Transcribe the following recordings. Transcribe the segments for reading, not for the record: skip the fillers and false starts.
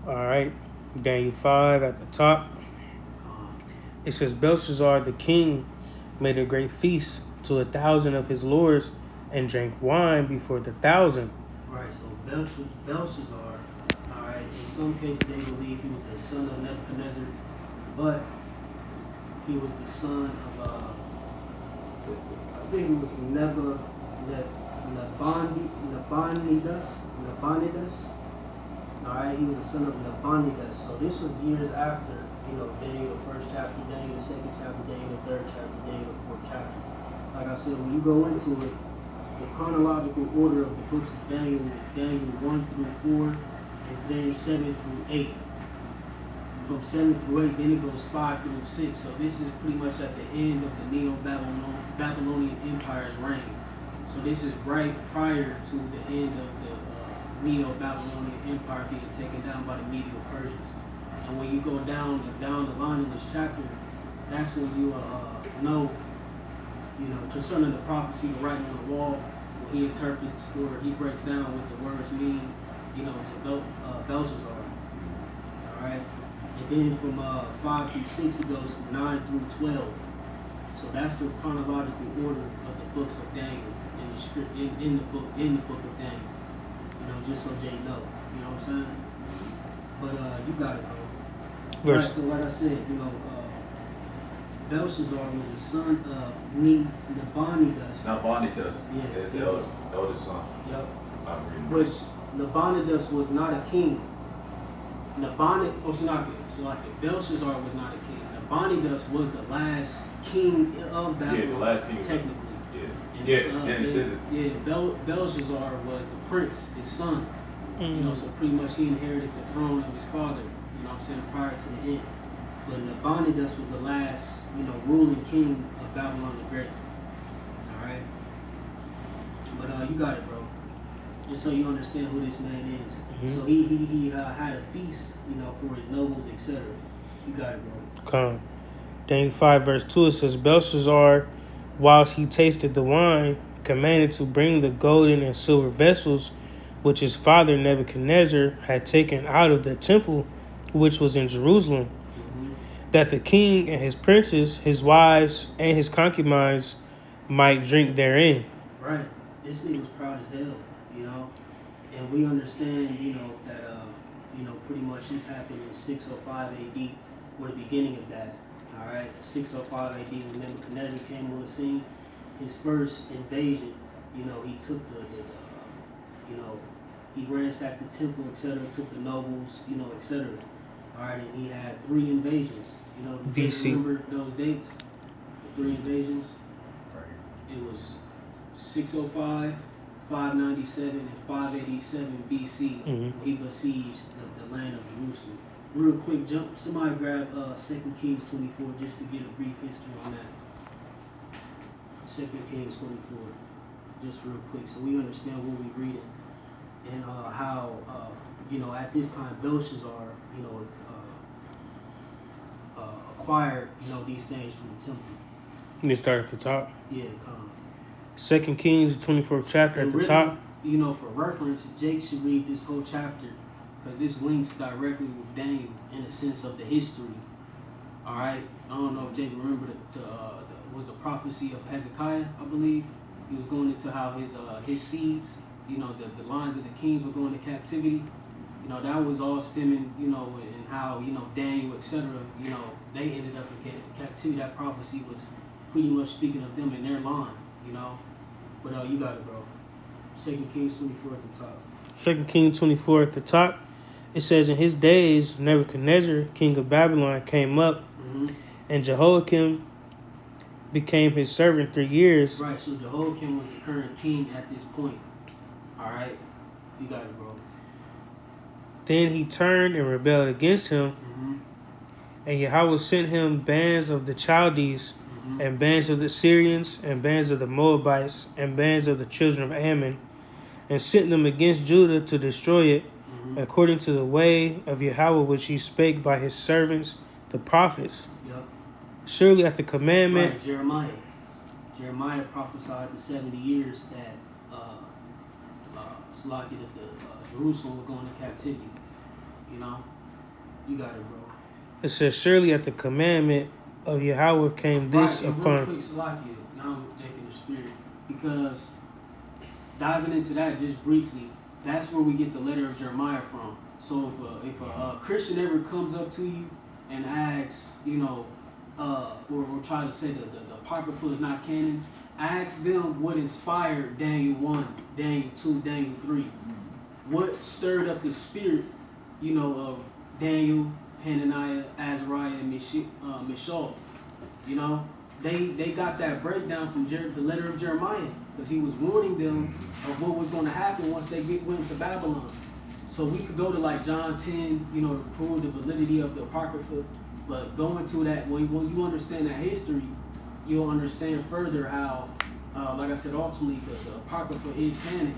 All right. Daniel 5 at the top. It says, Belshazzar the king made a great feast to 1,000 of his lords and drank wine before the 1,000. Right, so Belshazzar, all right, in some cases they believe he was the son of Nebuchadnezzar, but he was the son of, I think it was Nabonidus. All right, he was the son of Nabonidus. So this was years after, Daniel the first chapter, Daniel the second chapter, Daniel the third chapter, Daniel the fourth chapter. Like I said, when you go into it, the chronological order of the books of Daniel is Daniel 1 through 4, and then 7 through 8. From 7 through 8, then it goes 5 through 6. So this is pretty much at the end of the Neo-Babylonian Empire's reign. So this is right prior to the end of the Neo-Babylonian Empire being taken down by the Medo-Persians. And when you go down the line in this chapter, that's when you know, concerning the prophecy, the writing on the wall, when he interprets or he breaks down what the words mean, to Belshazzar. All right. And then from 5 through 6, it goes from 9 through 12. So that's the chronological order of the books of Daniel in the script in the book of Daniel. Just so Jay know. You know what I'm saying? But you got it, bro. Right, so like I said, Belshazzar was the son of Nabonidus. Nabonidus. Yeah. The eldest son. Yep. Which Nabonidus was not a king. Belshazzar was not a king. Nabonidus was the last king of Babylon. Yeah, the last king. Technically. It says it. Yeah, Belshazzar was the prince, his son. Mm-hmm. So pretty much he inherited the throne of his father, prior to the end. But Nabonidus was the last, ruling king of Babylon the Great. Alright? But you got it, bro. Just so you understand who this man is. Mm-hmm. So he had a feast, for his nobles, etc. You got it, bro. Come. Daniel 5 verse 2, it says, Belshazzar, whilst he tasted the wine, commanded to bring the golden and silver vessels which his father Nebuchadnezzar had taken out of the temple which was in Jerusalem, that the king and his princes, his wives, and his concubines might drink therein. Right. This nigga was proud as hell, and we understand, that, pretty much this happened in 605 AD, or the beginning of that. All right, 605 AD when Nebuchadnezzar came on the scene, his first invasion. He took he ransacked the temple, etc. Took the nobles, etc. All right, and he had 3 invasions. Do you BC. remember those dates? The 3 invasions. Right. It was 605, 597, and 587 BC. Mm-hmm. He besieged the land of Jerusalem. Real quick jump. Somebody grab 2 Kings 24 just to get a brief history on that. 2 Kings 24, just real quick, so we understand what we're reading and how at this time Belshazzar acquired these things from the temple. Let me start at the top. Yeah, come. 2 Kings 24th chapter at the top. For reference, Jake should read this whole chapter, because this links directly with Daniel in the sense of the history. All right, I don't know if Jake remember was the prophecy of Hezekiah, I believe. He was going into how his seeds, the lines of the kings were going to captivity. That was all stemming, and how Daniel, etc. They ended up in captivity. That prophecy was pretty much speaking of them in their line. But you got it, bro. 2 Kings 24 at the top. 2 Kings 24 at the top. It says, in his days, Nebuchadnezzar, king of Babylon, came up, and Jehoiakim became his servant 3 years. Right, so Jehoiakim was the current king at this point. All right? You got it, bro. Then he turned and rebelled against him, and Yahweh sent him bands of the Chaldees, and bands of the Syrians, and bands of the Moabites, and bands of the children of Ammon, and sent them against Judah to destroy it, according to the way of Yahweh which he spake by his servants, the prophets. Yep. Surely at the commandment... Right, Jeremiah prophesied for 70 years that Jerusalem would go into captivity. You know, you got it, bro. It says, surely at the commandment of Yahweh came this Right, and real upon. quick, Salakia, now I'm taking the spirit. Because diving into that just briefly, that's where we get the letter of Jeremiah from. So if a Christian ever comes up to you and asks, you know, or tries to say that the Apocrypha is not canon, ask them what inspired Daniel 1, Daniel 2, Daniel 3. What stirred up the spirit, you know, of Daniel, Hananiah, Azariah, and Mishael. You know, they got that breakdown from the letter of Jeremiah, because he was warning them of what was going to happen once they went to Babylon. So we could go to like John 10, you know, to prove the validity of the Apocrypha. But going to that, when you understand that history, you'll understand further how, like I said, ultimately the Apocrypha is canon,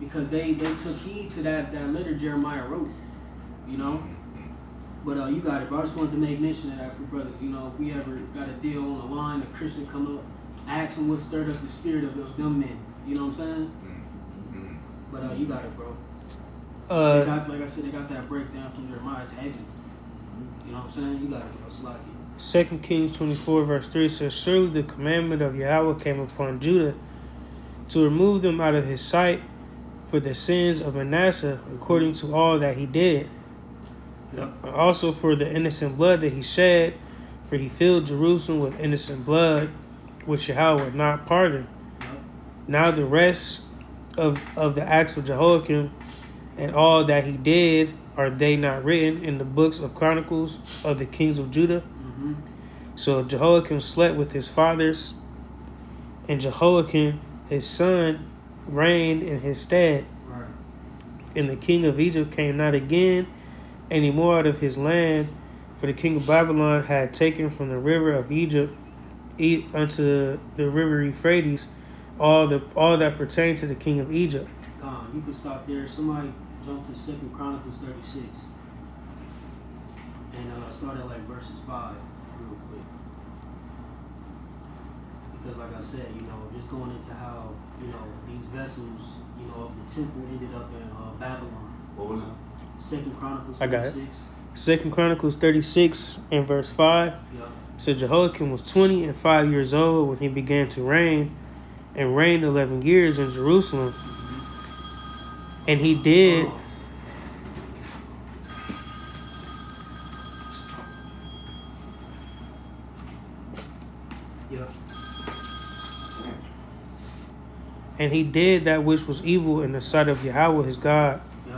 because they took heed to that letter Jeremiah wrote, you know. But you got it, bro. I just wanted to make mention of that for brothers. You know, if we ever got a deal on the line, a Christian come up, ask them what stirred up the spirit of them men. You know what I'm saying? But you got it, bro. They got, like I said, they got that breakdown from Jeremiah. It's heavy. You know what I'm saying? You got it, bro. Slack it. 2 Kings 24 verse 3 says, surely the commandment of Yahweh came upon Judah to remove them out of his sight for the sins of Manasseh, according to all that he did. Yep. Also for the innocent blood that he shed, for he filled Jerusalem with innocent blood, which Yahweh would not pardon. Yep. Now the rest of the acts of Jehoiakim and all that he did, are they not written in the books of Chronicles of the kings of Judah? Mm-hmm. So Jehoiakim slept with his fathers, and Jehoiakim his son reigned in his stead. Right. And the king of Egypt came not again any more out of his land, for the king of Babylon had taken from the river of Egypt unto the river Euphrates all that pertained to the king of Egypt. You can stop there. Somebody jump to 2 Chronicles 36 and start at like verses 5 real quick. Because like I said, you know, just going into how, you know, these vessels, you know, of the temple ended up in Babylon. What was it? 2 Chronicles 36. I got it. 2 Chronicles 36 and verse 5. Yep. So Jehoiakim was 25 years old when he began to reign, and reigned 11 years in Jerusalem. And he did Yep. And he did that which was evil in the sight of Yahweh his God. Yep.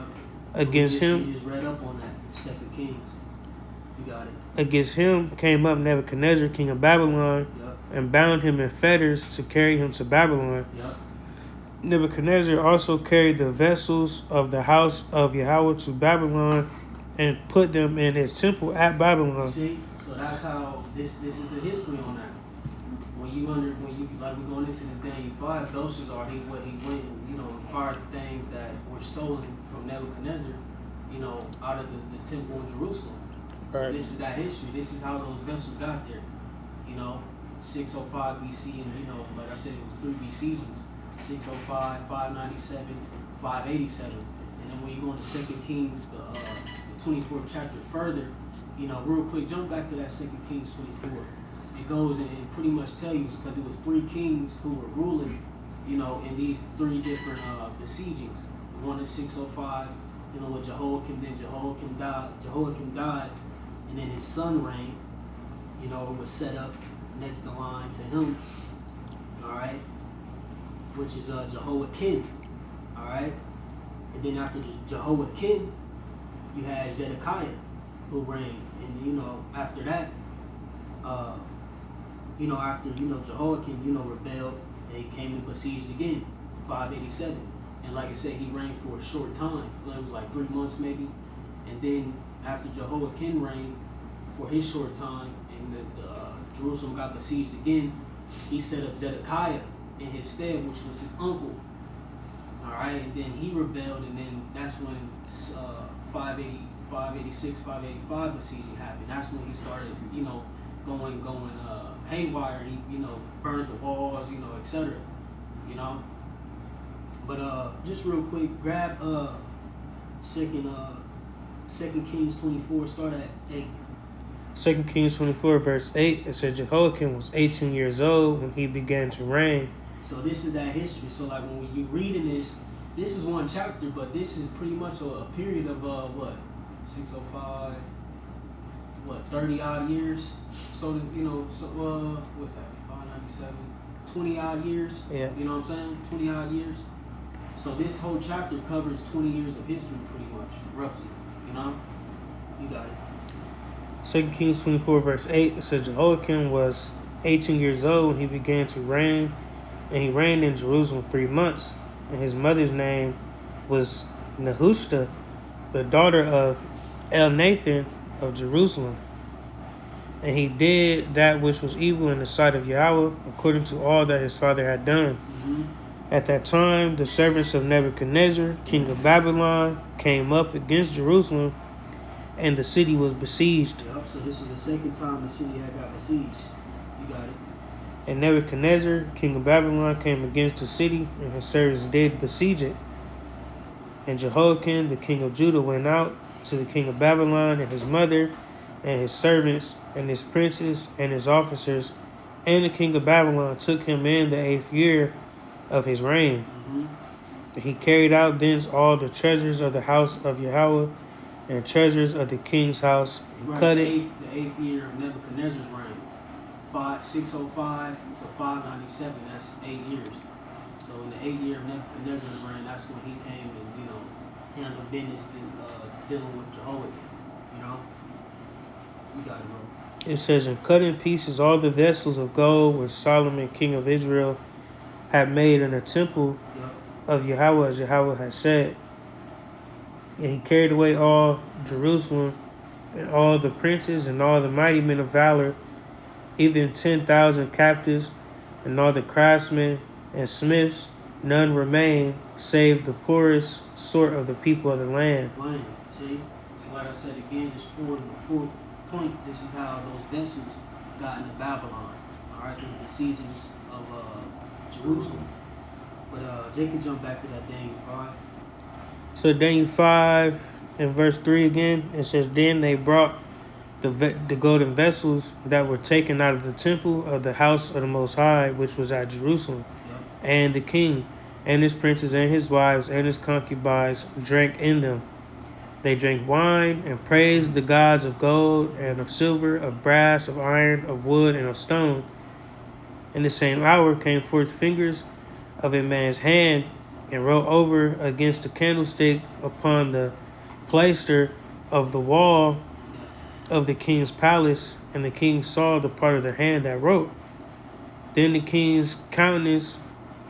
Against him. You just read up on that. 2 Kings. You got it. Against him came up Nebuchadnezzar, king of Babylon, Yep. and bound him in fetters to carry him to Babylon. Yep. Nebuchadnezzar also carried the vessels of the house of Yahweh to Babylon, and put them in his temple at Babylon. See, so that's how this is the history on that. When you like we're going into this Daniel 5, Belshazzar, he went, you know, acquired things that were stolen from Nebuchadnezzar, you know, out of the temple in Jerusalem. So Right. this is that history. This is how those vessels got there. You know, 605 BC, and you know, like I said, it was 3 BCs. 605, 597, 587. And then when you go into 2 Kings, the 24th chapter further, you know, real quick, jump back to that 2 Kings 24. It goes and pretty much tell you, because it was 3 kings who were ruling, you know, in these 3 different besiegings. One in 605, you know, with Jehoiakim, then Jehoiakim died, and then his son reigned, you know, it was set up next in line to him, all right, which is Jehoiakim, all right? And then after Jehoiakim, you had Zedekiah, who reigned. And, you know, after that, you know, after, you know, Jehoiakim, you know, rebelled, they came and besieged again, 587. And like I said, he reigned for a short time. It was like 3 months maybe. And then after Jehoiakim reigned for his short time, and the Jerusalem got besieged again, he set up Zedekiah in his stead, which was his uncle. All right, and then he rebelled, and then that's when 586, 585 besieging happened. That's when he started, you know, going haywire. He, you know, burned the walls, you know, etc. You know. But just real quick, grab 2 2 Kings 24, start at 8. 2 Kings 24, verse 8, it said Jehoiakim was 18 years old when he began to reign. So this is that history. So like when you reading this is one chapter, but this is pretty much a period of 605, 30 odd years. So what's that? 597, 20 odd years. Yeah. You know what I'm saying? 20 odd years. So this whole chapter covers 20 years of history, pretty much, roughly. You know, you got it. 2 Kings 24, verse 8, it says Jehoiakim was 18 years old when he began to reign, and he reigned in Jerusalem 3 months. And his mother's name was Nehushta, the daughter of Elnathan of Jerusalem. And he did that which was evil in the sight of Yahweh, according to all that his father had done. Mm-hmm. At that time, the servants of Nebuchadnezzar, king of Babylon, came up against Jerusalem, and the city was besieged. Yep, so this is the second time the city had got besieged. You got it. And Nebuchadnezzar, king of Babylon, came against the city, and his servants did besiege it. And Jehoiakim, the king of Judah, went out to the king of Babylon, and his mother, and his servants, and his princes, and his officers. And the king of Babylon took him in the 8th year of his reign. Mm-hmm. And he carried out thence all the treasures of the house of Yahweh, and treasures of the king's house, and cut it. The 8th year of Nebuchadnezzar's reign. 605 to 597, that's 8 years. So in the 8th year of Nebuchadnezzar's reign, that's when he came and, handled business dealing with Jehoiakim. You got it, bro. It says, and cut in pieces all the vessels of gold which Solomon, king of Israel, had made in the temple of Yahweh, as Yahweh had said. And he carried away all Jerusalem, and all the princes, and all the mighty men of valor, even 10,000 captives, and all the craftsmen and smiths. None remained, save the poorest sort of the people of the land. See? So like I said again, just for the point, this is how those vessels got into Babylon. Alright, through the besiegings of Jerusalem. But Jake can jump back to that Daniel 5. So Daniel 5 and verse 3 again, it says, then they brought the golden vessels that were taken out of the temple of the house of the Most High, which was at Jerusalem. Yep. And the king and his princes and his wives and his concubines drank in them. They drank wine and praised the gods of gold and of silver, of brass, of iron, of wood, and of stone. In the same hour came forth fingers of a man's hand, and wrote over against the candlestick upon the plaister of the wall of the king's palace. And the king saw the part of the hand that wrote. Then the king's countenance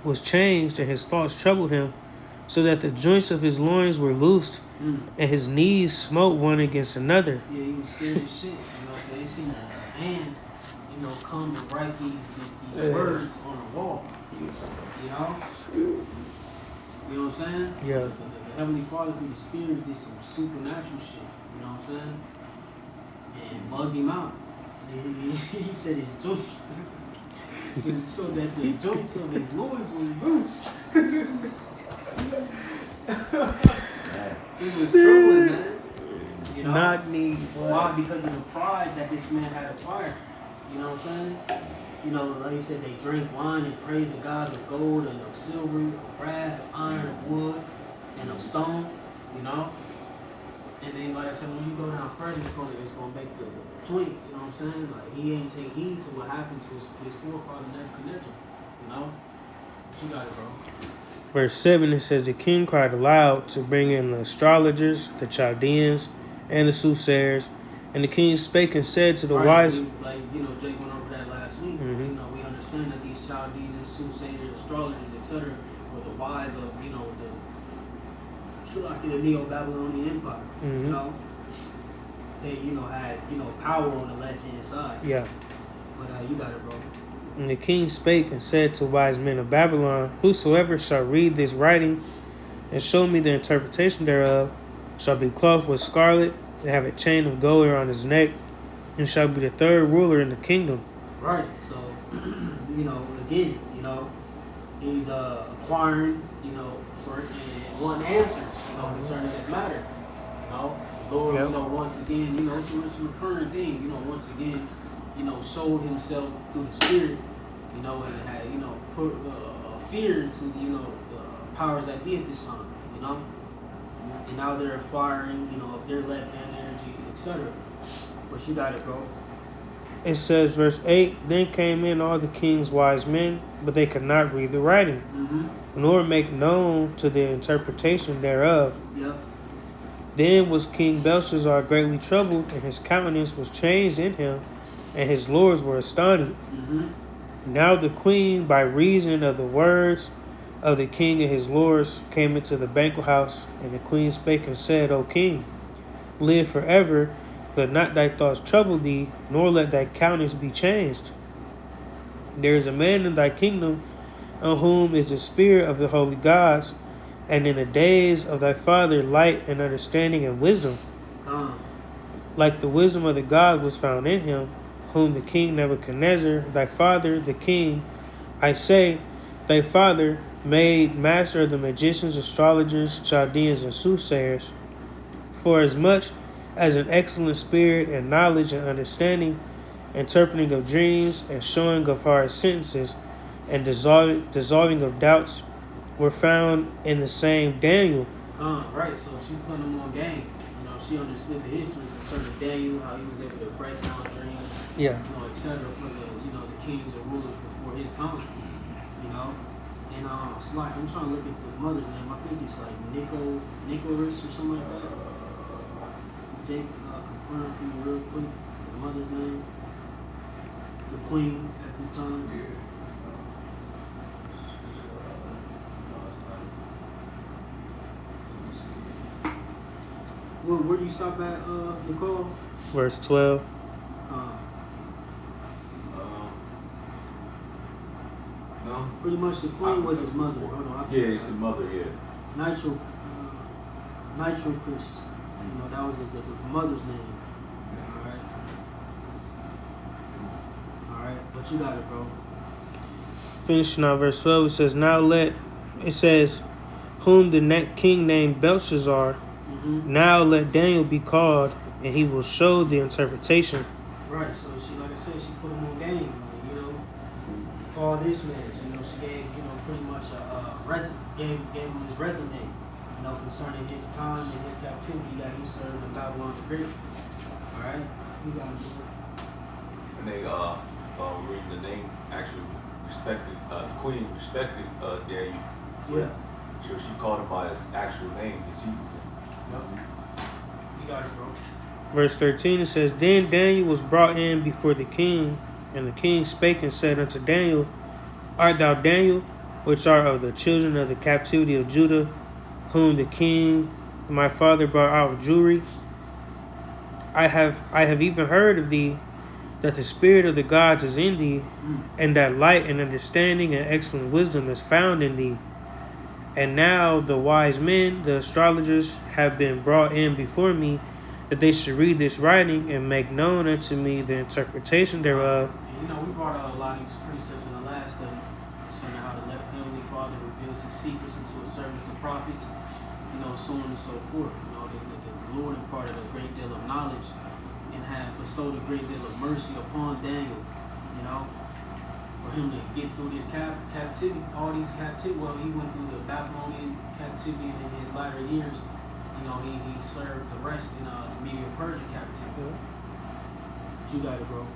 was changed, and his thoughts troubled him, so that the joints of his loins were loosed, and his knees smote one against another. Yeah, he was scared as shit. You know what I'm saying? He seen a hand, come and write these words on the wall. You know? You know what I'm saying? Yeah. So the Heavenly Father through the Spirit did some supernatural shit. You know what I'm saying? And bugged him out. He said his joints. So that the joints of his loins were loose. It was troubling, man. Not need. Why? Because of the pride that this man had acquired. You know what I'm saying? Like you said, they drank wine and praised the gods of gold and of silver, of brass, of iron, of wood, and of stone. And then, like I said, when you go down further, it's gonna make the point. You know what I'm saying? Like he ain't take heed to what happened to his forefather Nebuchadnezzar. But you got it, bro. Verse 7, it says, the king cried aloud to bring in the astrologers, the Chaldeans, and the soothsayers. And the king spake and said to the wise... Jake went over that last week. Mm-hmm. We understand that these Chaldeans, soothsayers, astrologers, etc., were the wise of, the Neo-Babylonian Empire. Mm-hmm. They, had, power on the left-hand side. Yeah. But you got it, bro. And the king spake and said to wise men of Babylon, whosoever shall read this writing and show me the interpretation thereof shall be clothed with scarlet and have a chain of gold around his neck, and shall be the third ruler in the kingdom. Right. So, again, he's acquiring, for one answer, concerning this matter. You know, Lord, Yep. you know, once again, you know, it's a recurring thing. You know, once again, you know, showed himself through the Spirit. You know, and had, you know, put fear into the, you know, the powers that be at this time. You know, and now they're acquiring, you know, their left hand energy, etc. But you got it, bro. It says, verse 8, then came in all the king's wise men, but they could not read the writing, nor make known to the interpretation thereof. Yep. Then was King Belshazzar greatly troubled, and his countenance was changed in him, and his lords were astonished. Now the queen, by reason of the words of the king and his lords, came into the banquet house, and the queen spake and said, O king, live forever. Let not thy thoughts trouble thee, nor let thy countenance be changed. There is a man in thy kingdom, on whom is the spirit of the holy gods, and in the days of thy father light and understanding and wisdom. Like the wisdom of the gods was found in him, whom the king Nebuchadnezzar, thy father, the king, I say, thy father, made master of the magicians, astrologers, Chaldeans, and soothsayers. For as much as an excellent spirit and knowledge and understanding, interpreting of dreams and showing of hard sentences, and dissolving of doubts, were found in the same Daniel. Right, so she put him on game. You know, she understood the history concerning Daniel, how he was able to break down dreams, Yeah. you know, etc. for the, you know, the kings and rulers before his time. You know, and it's like I'm trying to look at the mother's name. I think it's like Nicholas or something like that. Jake, confirm for me real quick the mother's name, the queen at this time. Where do you stop at, Nicole? Verse 12. No. Pretty much the queen was his mother. Hold on. Yeah, it's the mother. Yeah. Nitro Chris. You know, that was the mother's name. Alright, but you got it, bro. Finishing on verse 12, it says, it says, whom the king named Belshazzar, now let Daniel be called, and he will show the interpretation. Right, so she, like I said, she put him on game, you know, all this man, you know, she gave, you know, pretty much gave him his resume, you know, concerning his time and his captivity that he served in Babylon's Great. Alright, you got it. And they reading the name actually respected the queen respected Daniel. Yeah. So she called him by his actual name, his Hebrew name. You got it, bro. Verse 13, it says, then Daniel was brought in before the king, and the king spake and said unto Daniel, art thou Daniel, which art of the children of the captivity of Judah, whom the king my father brought out of Jewry? I have even heard of thee, that the spirit of the gods is in thee, and that light and understanding and excellent wisdom is found in thee. And now the wise men, the astrologers, have been brought in before me, that they should read this writing and make known unto me the interpretation thereof. And, you know, we brought out a lot of these precepts in the last study, concerning how the Heavenly Father reveals his secrets into his servants, the prophets, you know, so on and so forth. You know, the Lord imparted a great deal of knowledge and had bestowed a great deal of mercy upon Daniel, you know, for him to get through this captivity, all these captivity. Well, he went through the Babylonian captivity, and in his latter years, you know, he served the rest in the Medo-Persian captivity. You got it, bro.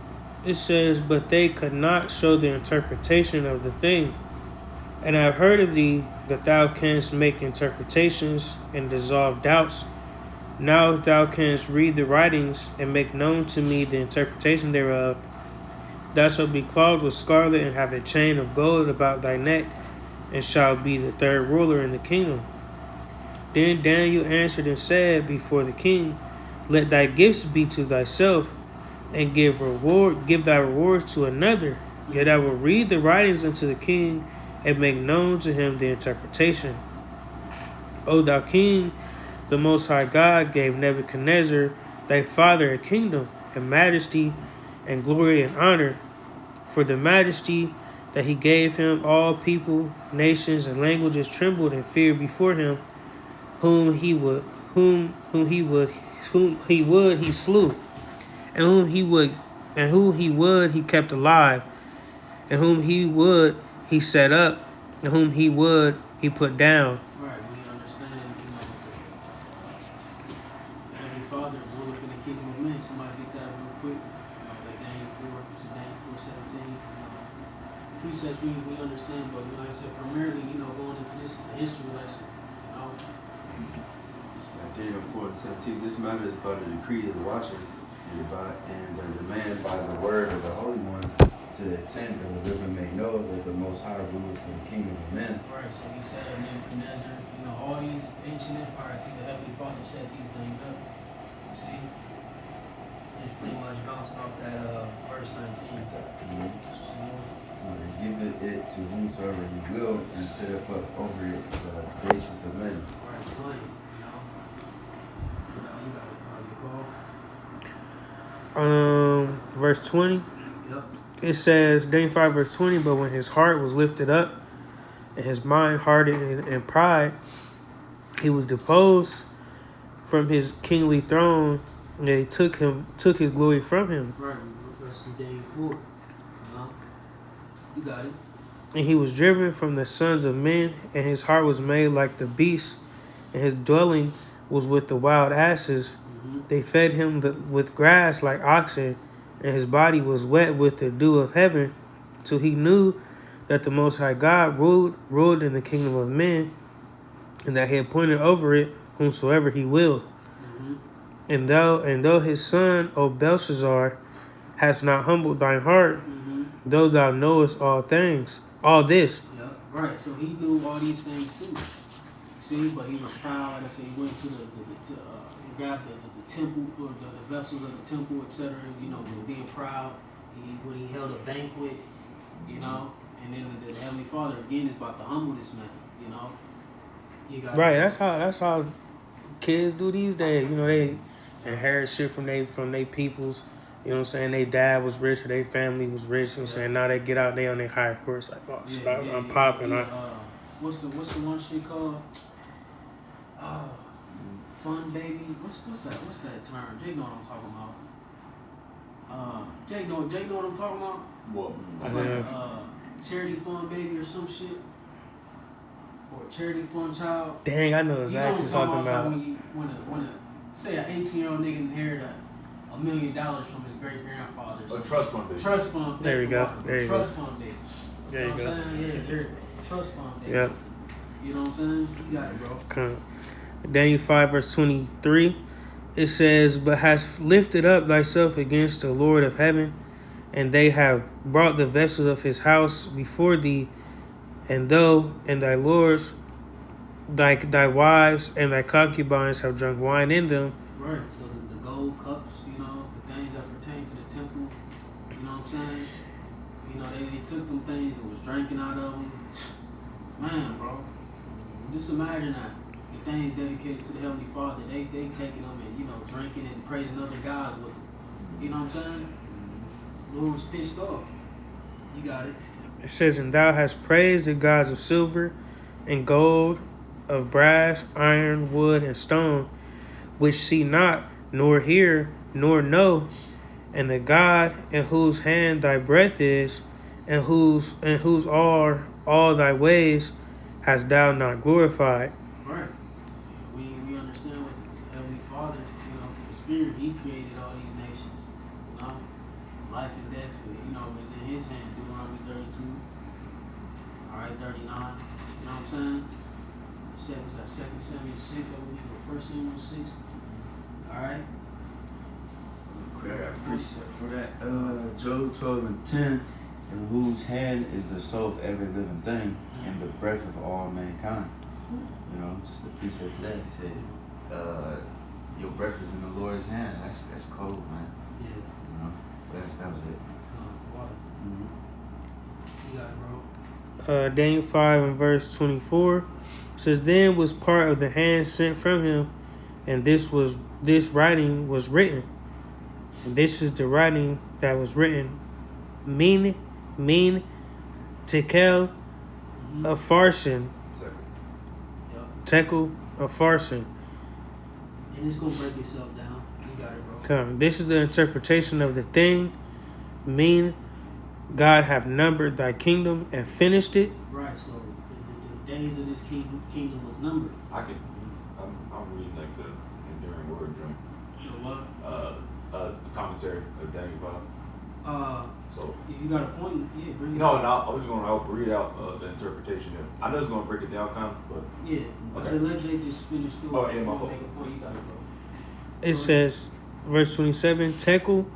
It says, but they could not show the interpretation of the thing. And I have heard of thee, that thou canst make interpretations and dissolve doubts. Now if thou canst read the writings and make known to me the interpretation thereof, thou shalt be clothed with scarlet and have a chain of gold about thy neck, and shalt be the third ruler in the kingdom. Then Daniel answered and said before the king, let thy gifts be to thyself, and give thy rewards to another. Yet I will read the writings unto the king, and make known to him the interpretation. O thou king, the Most High God gave Nebuchadnezzar thy father a kingdom, and majesty, and glory, and honor. For the majesty that he gave him, all people, nations, and languages trembled and feared before him, whom whom he would he slew, and whom he would he kept alive, and whom he would he set up, and whom he would he put down. Right, we understand, Heavenly Father ruleth in the kingdom of men. Somebody get that real quick. Like Daniel 4, it's Daniel 4:17. Precepts we understand, but like I said, primarily, going into this history lesson, It's like Daniel 4:17. This matter is by the decree of the watchers and the demand by the word of the holy ones to the extent that the river may know that the Most High ruleth in the kingdom of men. Right, so he set up Nebuchadnezzar, all these ancient empires, the Heavenly Father set these things up. You see? It's pretty much bouncing off that verse 19. Give it to whomsoever he will and set it up over it the basis of men. Right, plain, you got it, call. Verse 20. Yep. It says, Daniel 5 verse 20, but when his heart was lifted up and his mind hardened in pride, he was deposed from his kingly throne, and they took his glory from him. Right, verse Daniel 4. You got it. And he was driven from the sons of men, and his heart was made like the beasts, and his dwelling was with the wild asses. They fed him with grass like oxen, and his body was wet with the dew of heaven, till he knew that the Most High God ruled in the kingdom of men, and that he appointed over it whomsoever he will. And though his son, O Belshazzar, hast not humbled thine heart, though thou knowest all this. Yeah, right. So he knew all these things too. See, but he was proud. Like I said, he went to he grabbed the temple or the vessels of the temple, etc. Being proud. When he held a banquet, and then the Heavenly Father again is about to humble this man. You got right. That's how kids do these days. They inherit shit from they peoples. You know what I'm saying? They dad was rich or their family was rich. You know what I'm saying? Now they get out there on their high horse like, oh, shit, I'm popping. What's the one shit called? Fun baby. What's that term? Jay know what I'm talking about. Jay know what I'm talking about? What? It's like charity fund baby or some shit. Or charity fund child. Dang, I know exactly what you're talking about. When say an 18-year-old nigga inherit $1 million from his great grandfather. A trust fund baby. Trust fund baby. There you go. There you go. Trust fund baby. There you go. Yeah, trust fund baby. Yep. You know what I'm saying? You got it, bro. Okay. Daniel 5 verse 23. It says, but hast lifted up thyself against the Lord of heaven, and they have brought the vessels of his house before thee, and thou and thy lords, thy wives and thy concubines have drunk wine in them. Right. So the gold cups, the things that pertain to the temple, you know what I'm saying? They took them things and was drinking out of them. Man, bro. Just imagine that. The things dedicated to the Heavenly Father, they taking them and, drinking and praising other gods with them. You know what I'm saying? Lord was pissed off. You got it. It says, and thou hast praised the gods of silver and gold, of brass, iron, wood, and stone, which see not, nor hear, nor know, and the God in whose hand thy breath is, and whose are all thy ways, hast thou not glorified. Right. We understand what the Heavenly Father, the Spirit, He created all these nations. Life and death, is in His hand. Deuteronomy 32. All right, 39. You know what I'm saying? 2 Samuel 6, I believe, or 1 Samuel 6. All right. Okay, I got a precept for that. Job 12 and 10. In whose hand is the soul of every living thing, and the breath of all mankind. Just the precept to that. He said, your breath is in the Lord's hand. That's cold, man. Yeah. That was it. Water. You got it, bro. Daniel 5 and verse 24 says, then was part of the hand sent from him, and this writing was written. And this is the writing that was written. Mean, tekel, a farson. Tekel, a farson. And it's gonna break itself down. You got it, bro. Come. This is the interpretation of the thing. Mean God have numbered thy kingdom and finished it. Right. So the days of this kingdom was numbered. I'm reading like the enduring word joint. You know what? Commentary of Daniel 5. So if you got a point, yeah, bring it. No, I was gonna help read out the interpretation. I know it's gonna break it down, kind of, but yeah. Okay. So let Jay just finish through. Oh, yeah, my fault. Make a point. You got it, bro. It says, verse 27, Tekel,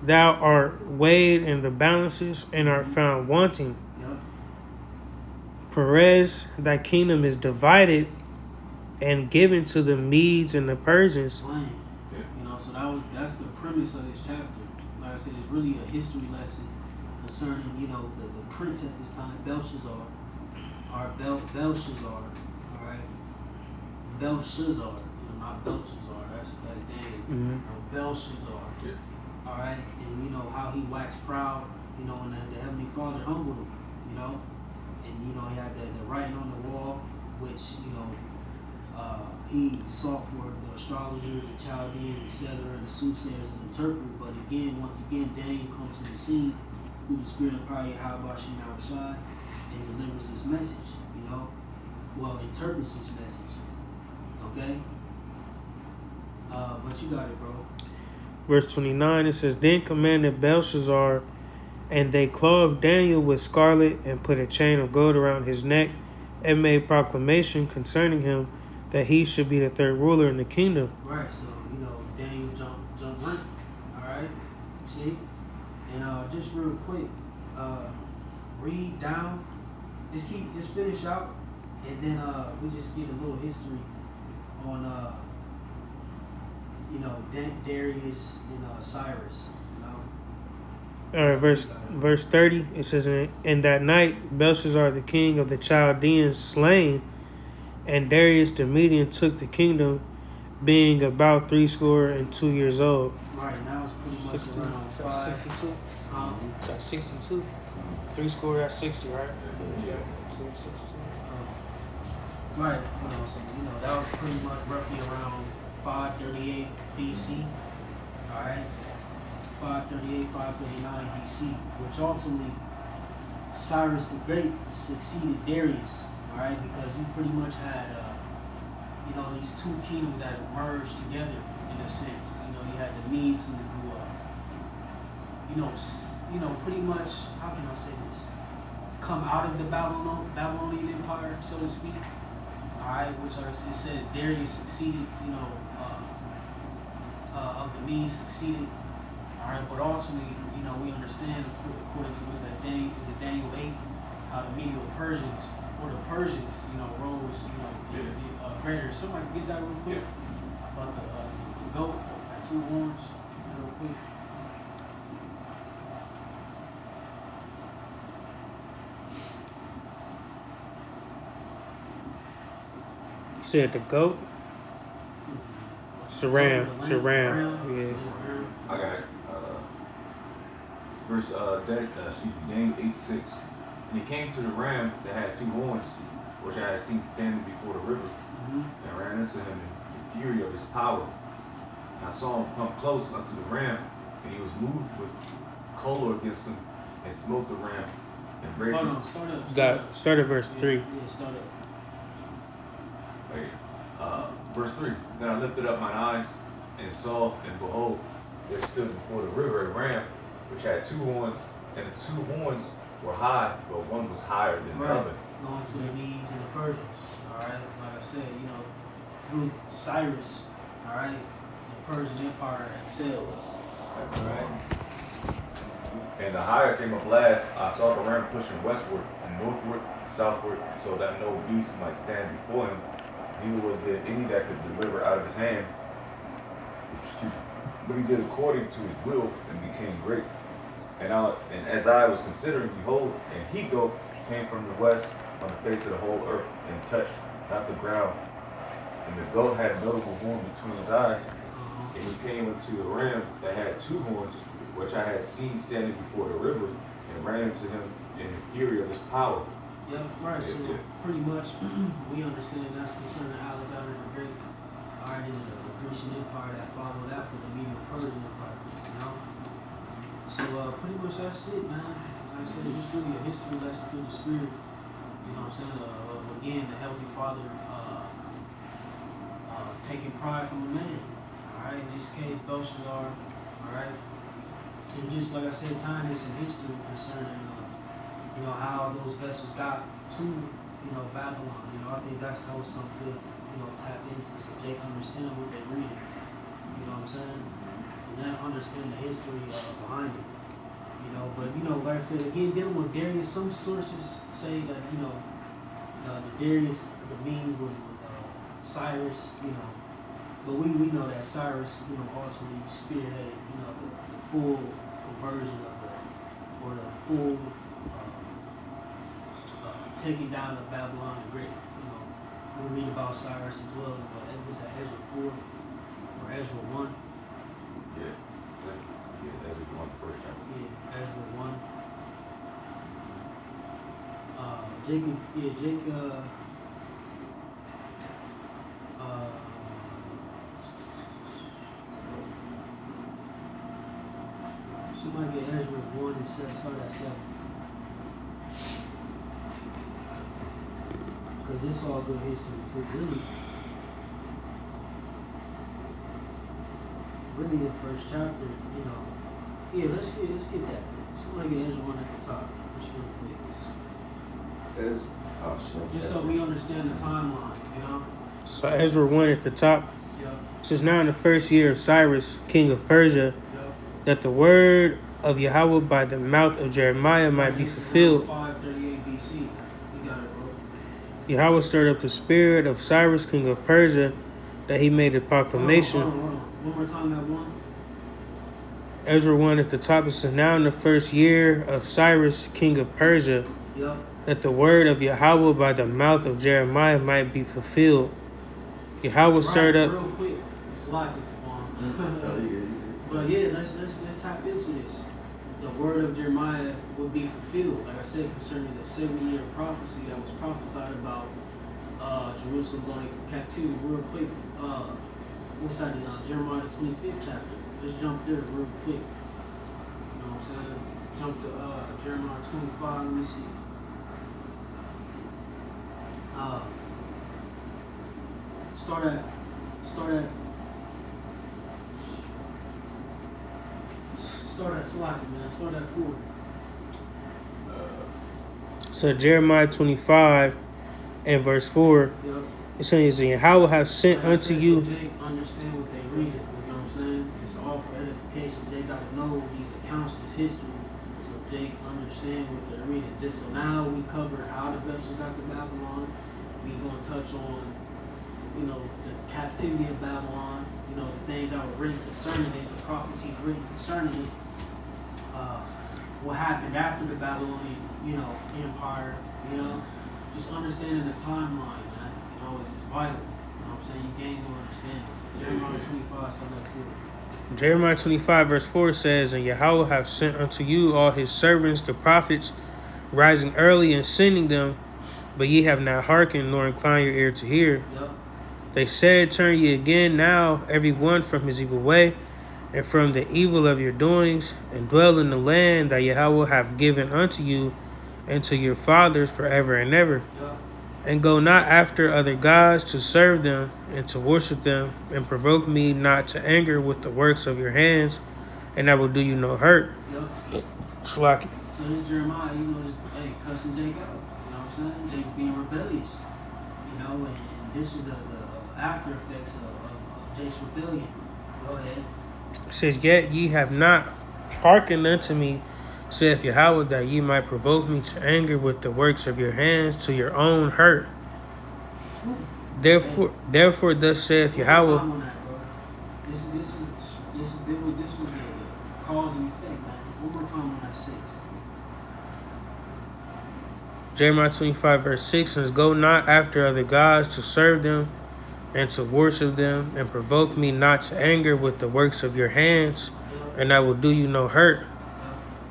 thou art weighed in the balances and art found wanting. Yep. Perez, thy kingdom is divided and given to the Medes and the Persians. Plain. Yeah. You know, so that's the premise of this chapter. Like I said, it's really a history lesson concerning, you know, the prince at this time, Belshazzar, Belshazzar, all right? Belshazzar, you know, not Belshazzar, that's Daniel. Mm-hmm. Belshazzar, yeah. all right? And you know how he waxed proud, you know, and the Heavenly Father humbled him, you know? And, you know, he had the writing on the wall, which, you know, he sought for the astrologers, the Chaldeans, etc., the soothsayers to interpret. But again, once again, Daniel comes to the scene through the spirit of power, Yahweh Shemau Shai, and delivers this message, you know? Well, interprets this message, okay? But you got it, bro. Verse 29, it says, Then commanded Belshazzar, and they clothed Daniel with scarlet and put a chain of gold around his neck and made proclamation concerning him that he should be the third ruler in the kingdom. Right, so, you know, Daniel jump rank, all right? You see? And just real quick, read down, just finish out, and then we just get a little history on, you know, Darius and Cyrus, you know? All right, verse 30, it says, In that night Belshazzar the king of the Chaldeans slain, and Darius the Median took the kingdom, being about 62 years old. Right, now it's pretty much around 62. 62. 60, right? Yeah. 262. right, you know, so, you know, that was pretty much roughly around 538 BC, all right? 538, 539 BC, which ultimately Cyrus the Great succeeded Darius, all right, because you pretty much had, you know, these two kingdoms that merged together in a sense. You know, you had the Medes who you know, pretty much, how can I say this? Come out of the Babylonian Empire, so to speak, all right, which it says Darius succeeded, you know, of the Medes succeeded. All right, but ultimately, you know, we understand according to what's that Daniel 8, how the Medial Persians or the Persians, you know, rose, you know, greater. Somebody get that real quick about the goat at two horns, real quick. You said the goat? It's a ram. It's a ram. Yeah. I got it. Daniel 8:6. And he came to the ram that had two horns, which I had seen standing before the river, and ran into him in the fury of his power. And I saw him come close unto the ram, and he was moved with choler against him, and smote the ram, and brake his... Start at verse 3. Yeah, start up. Verse 3. Then I lifted up mine eyes, and saw, and behold, there stood before the river a ram, which had two horns, and the two horns were high, but one was higher than the other. Going to the Medes and the Persians, all right? Like I said, you know, through Cyrus, all right, the Persian Empire excelled, all right? And the higher came up last. I saw the ram pushing westward and northward, southward, so that no beast might stand before him. Neither was there any that could deliver out of his hand. But he did according to his will and became great. And as I was considering, behold, an he-goat came from the west on the face of the whole earth and touched not the ground. And the goat had a notable horn between his eyes. And he came unto the ram that had two horns, which I had seen standing before the river, and ran into him in the fury of his power. Yeah, right. So pretty much we understand that's concerning Alexander the Great. All right, in the Greek Grecian Empire that followed after the Medo-Persian Empire. You know. So pretty much that's it, man. Like I said, it's really a history lesson through the spirit. You know what I'm saying? Again, the Heavenly Father taking pride from a man. Alright, in this case, Belshazzar. Alright. And just like I said, tying this in history concerning, how those vessels got to, Babylon. I think that was something good to, tap into so Jake understand what they're reading. You know what I'm saying? And then understand the history behind it. But like I said, again, dealing with Darius, some sources say that, the Darius, the mean was Cyrus, but we know that Cyrus, ultimately spearheaded, the full conversion of the full taking down of Babylon the Great. We read about Cyrus as well. It was at Ezra 4 or Ezra 1. Yeah, Ezra 1, first chapter. Yeah, Ezra 1. Jacob. Somebody get Ezra 1 and start at 7. Because it's all good history too. Really the first chapter, Yeah, let's get that. Somebody get Ezra 1 at the top. Just real quick. Just so we understand the timeline, So Ezra 1 at the top. Yep. It says, now in the first year of Cyrus, king of Persia, that the word of Yahweh by the mouth of Jeremiah might be fulfilled. 538 BC. We got it, bro. Yahweh stirred up the spirit of Cyrus, king of Persia, that he made a proclamation. Hold on. One more time, that one. Ezra 1 at the top, it says, now in the first year of Cyrus, king of Persia, that the word of Yahweh by the mouth of Jeremiah might be fulfilled. Yahweh stirred up. Real quick. It's like it's But yeah, let's tap into this. The word of Jeremiah will be fulfilled. Like I said, concerning the 70-year prophecy that was prophesied about Jerusalem going into captivity. Real quick, what's that now? Jeremiah the 25th chapter. Let's jump there real quick. You know what I'm saying? Jump to Jeremiah 25. Let me see. Start at Slack, man. Start at 4. So Jeremiah 25 and verse 4. Yep. It says, Yahweh have sent unto you. Jake understand what they read. You know what I'm saying? It's all for edification. Jake got to know these accounts, this history. So Jake understand what they're reading. Just so now we covered how the vessels got to Babylon. We gonna touch on, the captivity of Babylon. The things that were written concerning it, the prophecies written concerning it. What happened after the Babylonian, empire. Just understanding the timeline, man. It's vital. You know what I'm saying? You gain more understanding. Jeremiah 25, something like that. Jeremiah 25 verse 4 says, and Yahweh have sent unto you all his servants, the prophets, rising early and sending them, but ye have not hearkened nor inclined your ear to hear. Yep. They said, turn ye again now, every one from his evil way, and from the evil of your doings, and dwell in the land that Yahweh hath given unto you and to your fathers forever and ever. Yep. And go not after other gods to serve them and to worship them, and provoke me not to anger with the works of your hands, and I will do you no hurt. Yep. Slacky. So this Jeremiah, just cussing Jake out. You know what I'm saying? Jake being rebellious. And this was the after effects of Jake's rebellion. Go ahead. It says, yet ye have not hearkened unto me, saith Yahweh, that ye might provoke me to anger with the works of your hands to your own hurt. Therefore, thus saith Yahweh. This was the cause and effect, man. One more time on that 6. Jeremiah 25 verse 6 says, go not after other gods to serve them and to worship them, and provoke me not to anger with the works of your hands, and I will do you no hurt.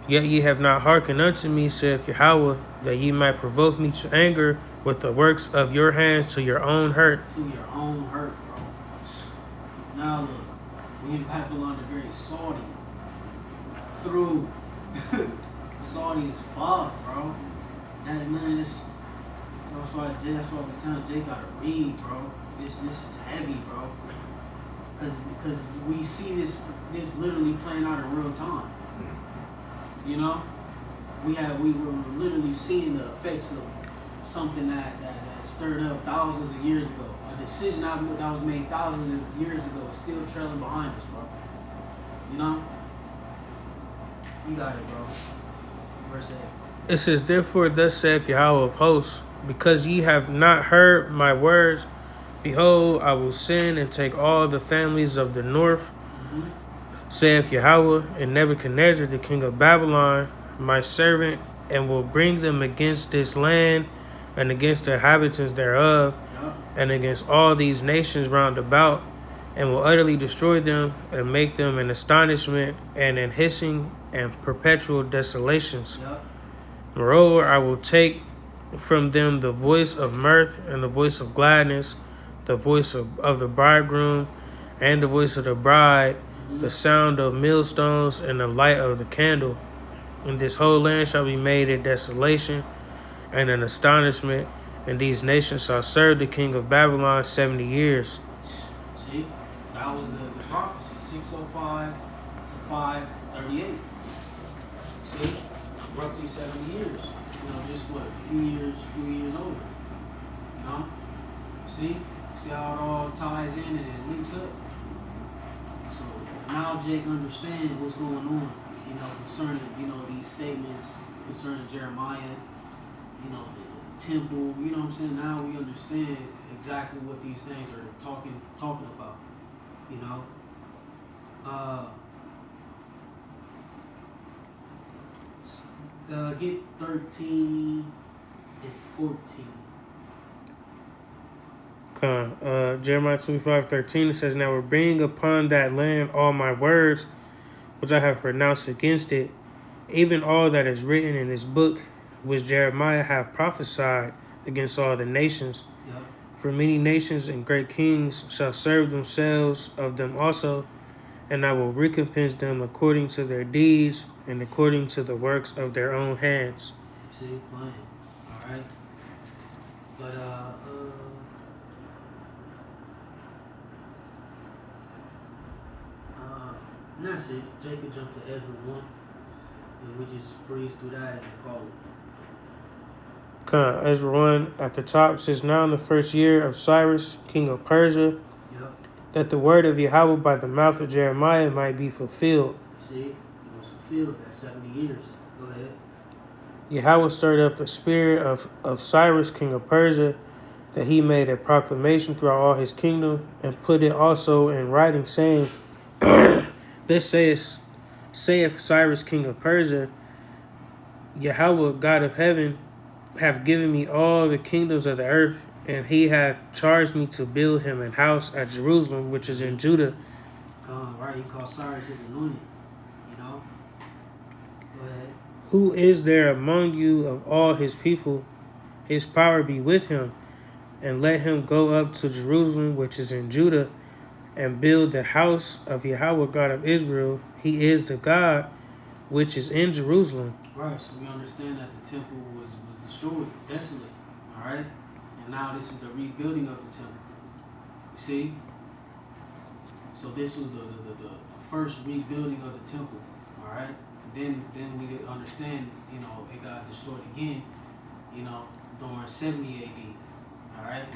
Yet ye have not hearkened unto me, saith Yahweh, that ye might provoke me to anger with the works of your hands to your own hurt. To your own hurt, bro. Now look, we in Babylon the Great. Saudi. Through. Saudi is far, bro. That man is. That's why the time Jay gotta read, bro. This is heavy, bro. Because we see this literally playing out in real time. You know, we were literally seeing the effects of something that stirred up thousands of years ago. A decision that was made thousands of years ago is still trailing behind us, bro. You know, you got it, bro. Verse 8. It says, "Therefore thus saith Yahweh of hosts, because ye have not heard my words, behold, I will send and take all the families of the north, saith Yahweh, and Nebuchadnezzar the king of Babylon, my servant, and will bring them against this land and against the inhabitants thereof, and against all these nations round about, and will utterly destroy them and make them an astonishment and an hissing and perpetual desolations. Moreover, I will take from them the voice of mirth and the voice of gladness, the voice of the bridegroom and the voice of the bride, the sound of millstones and the light of the candle. And this whole land shall be made a desolation and an astonishment, and these nations shall serve the king of Babylon 70 years. See, that was the prophecy, 605 to 538. See, roughly 70 years. You know, just what, a few years older. You know? See how it all ties in and it links up. So now Jake understands what's going on, you know, concerning, you know, these statements concerning Jeremiah, you know, the temple, you know what I'm saying? Now we understand exactly what these things are talking about, you know. Get 13 and 14. Jeremiah 25:13, it says, "Now we're bringing upon that land all my words, which I have pronounced against it, even all that is written in this book, which Jeremiah hath prophesied against all the nations. Yep. For many nations and great kings shall serve themselves of them also, and I will recompense them according to their deeds and according to the works of their own hands." See, playing. All right. But and that's it. Jake could jump to Ezra 1, and we just breeze through that and call it. Ezra 1 at the top says, "Now in the first year of Cyrus, king of Persia, that the word of Yahweh by the mouth of Jeremiah might be fulfilled." See, it was fulfilled that 70 years. Go ahead. Yahweh stirred up the spirit of Cyrus, king of Persia, that he made a proclamation throughout all his kingdom, and put it also in writing, saying, "This saith Cyrus, king of Persia, Yahweh, God of heaven, hath given me all the kingdoms of the earth, and he hath charged me to build him an house at Jerusalem, which is in Judah." Right, he called Cyrus his anointed, you know. Go ahead. "Who is there among you of all his people? His power be with him, and let him go up to Jerusalem, which is in Judah, and build the house of Yahweh, God of Israel. He is the God which is in Jerusalem." Right, so we understand that the temple was destroyed, desolate, all right? And now this is the rebuilding of the temple. You see? So this was the first rebuilding of the temple, all right? And then we did understand, you know, it got destroyed again, you know, during 70 AD, all right?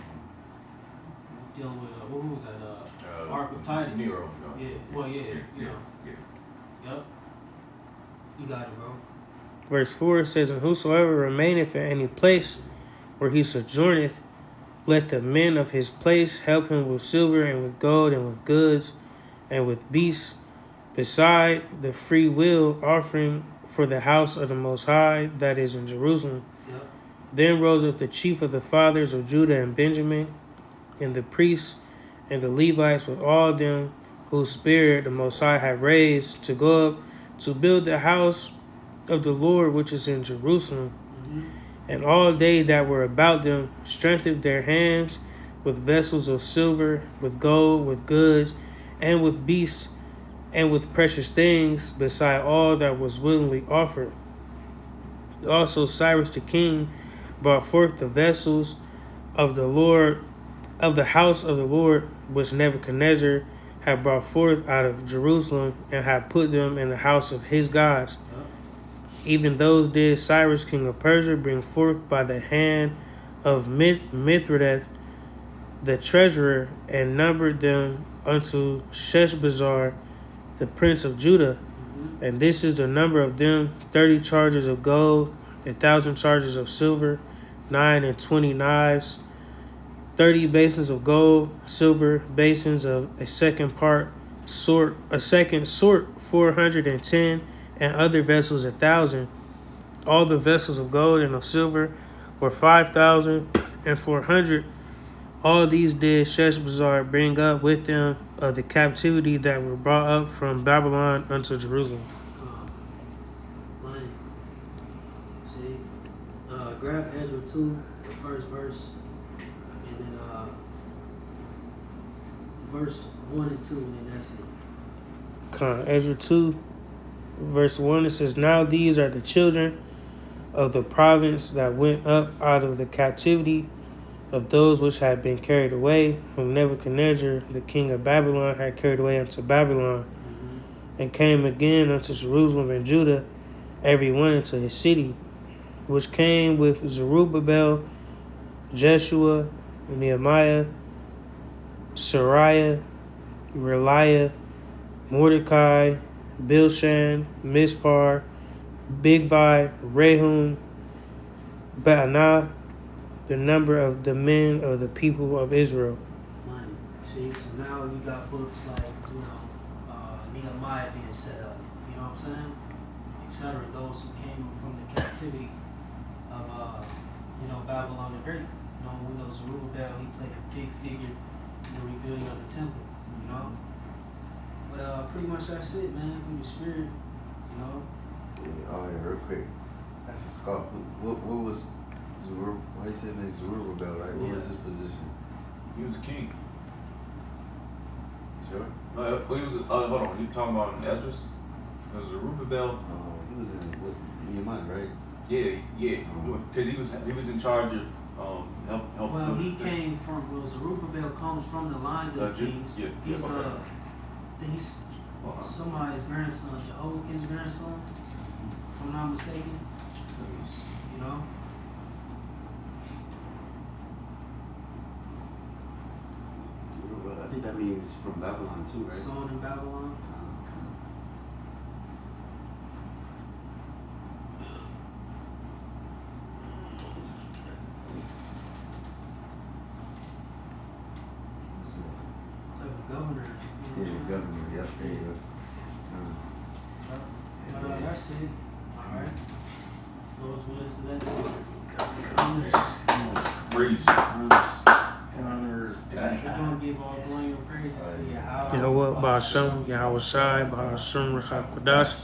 Dealing with, who was that, Ark of Titus. Nero. Yeah, well, yeah, you know. Yeah. Yep. You got it, bro. Verse 4 says, "And whosoever remaineth in any place where he sojourneth, let the men of his place help him with silver and with gold and with goods and with beasts, beside the free will offering for the house of the Most High that is in Jerusalem." Yep. Then rose up the chief of the fathers of Judah and Benjamin, and the priests and the Levites with all them whose spirit the Most High had raised to go up to build the house of the Lord which is in Jerusalem. And all they that were about them strengthened their hands with vessels of silver, with gold, with goods, and with beasts, and with precious things, beside all that was willingly offered. Also Cyrus the king brought forth the vessels of the Lord, of the house of the Lord, which Nebuchadnezzar had brought forth out of Jerusalem, and had put them in the house of his gods. Even those did Cyrus king of Persia bring forth by the hand of Mithridates the treasurer, and numbered them unto Sheshbazzar the prince of Judah. And this is the number of them: 30 chargers of gold, 1,000 chargers of silver, 29 knives, 30 basins of gold, silver basins of a second sort, 410, and other vessels 1,000. All the vessels of gold and of silver were 5,400. All these did Sheshbazzar bring up with them of the captivity that were brought up from Babylon unto Jerusalem. See, grab Ezra 2, the first verse, and then verse 1 and 2, and then that's it. Ezra 2, verse 1, it says, Now these are the children of the province that went up out of the captivity of those which had been carried away, whom Nebuchadnezzar, the king of Babylon, had carried away unto Babylon, and came again unto Jerusalem and Judah, every one into his city, which came with Zerubbabel, Jeshua, Nehemiah, Sariah, Reliah, Mordecai, Bilshan, Mispar, Bigvi, Rehum, Baanah, the number of the men of the people of Israel. See, so now you got books like, Nehemiah being set up, you know what I'm saying? Etc. Those who came from the captivity of, Babylon the Great. We know Zerubbabel, he played a big figure in the rebuilding of the temple, But pretty much that's it, man, through the Spirit, Oh, yeah, real quick. That's a scoff. What was Zerubbabel? Why he said his name Zerubbabel, right? What was his position? He was a king. You sure? No, he was. Hold on. You talking about Ezra's? It was Zerubbabel. He was Nehemiah, right? Yeah. Because he was in charge of help. Well, he came from. Well, Zerubbabel comes from the lines of kings. He's he's somebody's grandson, Jehoiakim's grandson, if I'm not mistaken. I think that means from Babylon too, right? Sown in Babylon. It's like a governor. Governor, yep, there you go. That's it. Alright. Those with us to that. Crazy. Connors. We're gonna give all glory and praises to Yahweh. You know what? Ba'ashem, Yahweh Shai, Ba'ashem, Rechak Kodash.